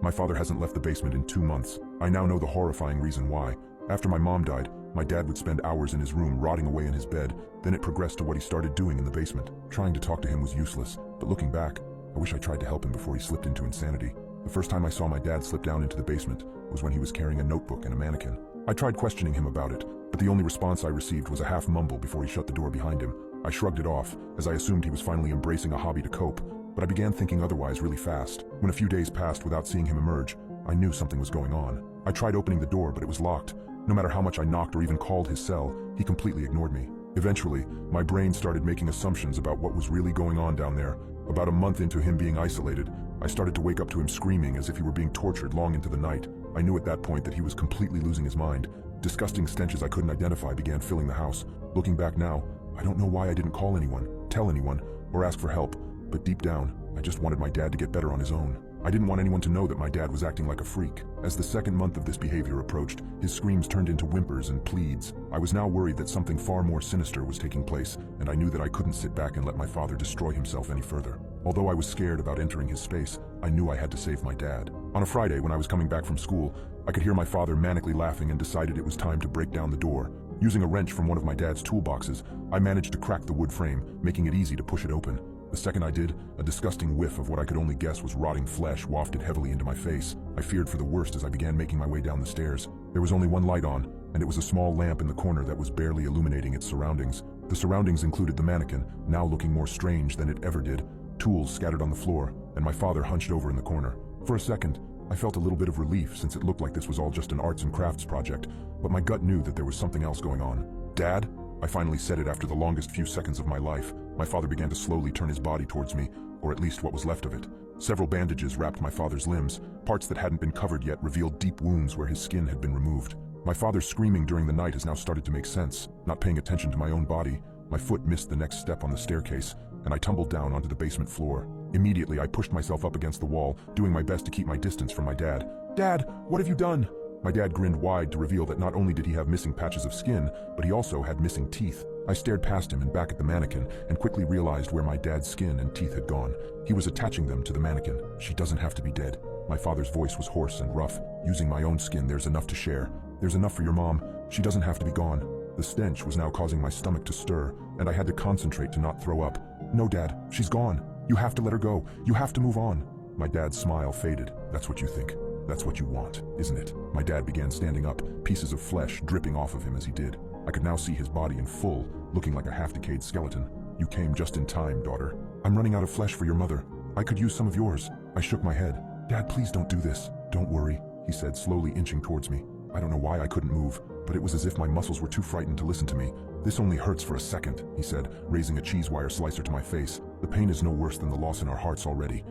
My father hasn't left the basement in 2 months. I now know the horrifying reason why. After my mom died, my dad would spend hours in his room rotting away in his bed. Then it progressed to what he started doing in the basement. Trying to talk to him was useless, but looking back, I wish I tried to help him before he slipped into insanity. The first time I saw my dad slip down into the basement was when he was carrying a notebook and a mannequin. I tried questioning him about it, but the only response I received was a half mumble before he shut the door behind him. I shrugged it off, as I assumed he was finally embracing a hobby to cope, but I began thinking otherwise really fast. When a few days passed without seeing him emerge, I knew something was going on. I tried opening the door, but it was locked. No matter how much I knocked or even called his cell, he completely ignored me. Eventually, my brain started making assumptions about what was really going on down there. About a month into him being isolated, I started to wake up to him screaming as if he were being tortured long into the night. I knew at that point that he was completely losing his mind. Disgusting stenches I couldn't identify began filling the house. Looking back now, I don't know why I didn't call anyone, tell anyone, or ask for help, but deep down, I just wanted my dad to get better on his own. I didn't want anyone to know that my dad was acting like a freak. As the second month of this behavior approached, his screams turned into whimpers and pleads. I was now worried that something far more sinister was taking place, and I knew that I couldn't sit back and let my father destroy himself any further. Although I was scared about entering his space, I knew I had to save my dad. On a Friday, when I was coming back from school, I could hear my father manically laughing and decided it was time to break down the door. Using a wrench from one of my dad's toolboxes, I managed to crack the wood frame, making it easy to push it open. The second I did, a disgusting whiff of what I could only guess was rotting flesh wafted heavily into my face. I feared for the worst as I began making my way down the stairs. There was only one light on, and it was a small lamp in the corner that was barely illuminating its surroundings. The surroundings included the mannequin, now looking more strange than it ever did, tools scattered on the floor, and my father hunched over in the corner. For a second, I felt a little bit of relief since it looked like this was all just an arts and crafts project, but my gut knew that there was something else going on. "Dad?" I finally said it after the longest few seconds of my life. My father began to slowly turn his body towards me, or at least what was left of it. Several bandages wrapped my father's limbs. Parts that hadn't been covered yet revealed deep wounds where his skin had been removed. My father's screaming during the night has now started to make sense. Not paying attention to my own body, my foot missed the next step on the staircase, and I tumbled down onto the basement floor. Immediately, I pushed myself up against the wall, doing my best to keep my distance from my dad. "Dad, what have you done?" My dad grinned wide to reveal that not only did he have missing patches of skin, but he also had missing teeth. I stared past him and back at the mannequin and quickly realized where my dad's skin and teeth had gone. He was attaching them to the mannequin. "She doesn't have to be dead." My father's voice was hoarse and rough. "Using my own skin, there's enough to share. There's enough for your mom. She doesn't have to be gone." The stench was now causing my stomach to stir, and I had to concentrate to not throw up. "No, Dad, she's gone. You have to let her go. You have to move on." My dad's smile faded. "That's what you think. That's what you want, isn't it?" My dad began standing up, pieces of flesh dripping off of him as he did. I could now see his body in full, looking like a half-decayed skeleton. "You came just in time, daughter. I'm running out of flesh for your mother. I could use some of yours." I shook my head. "Dad, please don't do this." "Don't worry," he said, slowly inching towards me. I don't know why I couldn't move, but it was as if my muscles were too frightened to listen to me. "This only hurts for a second," he said, raising a cheese wire slicer to my face. "The pain is no worse than the loss in our hearts already.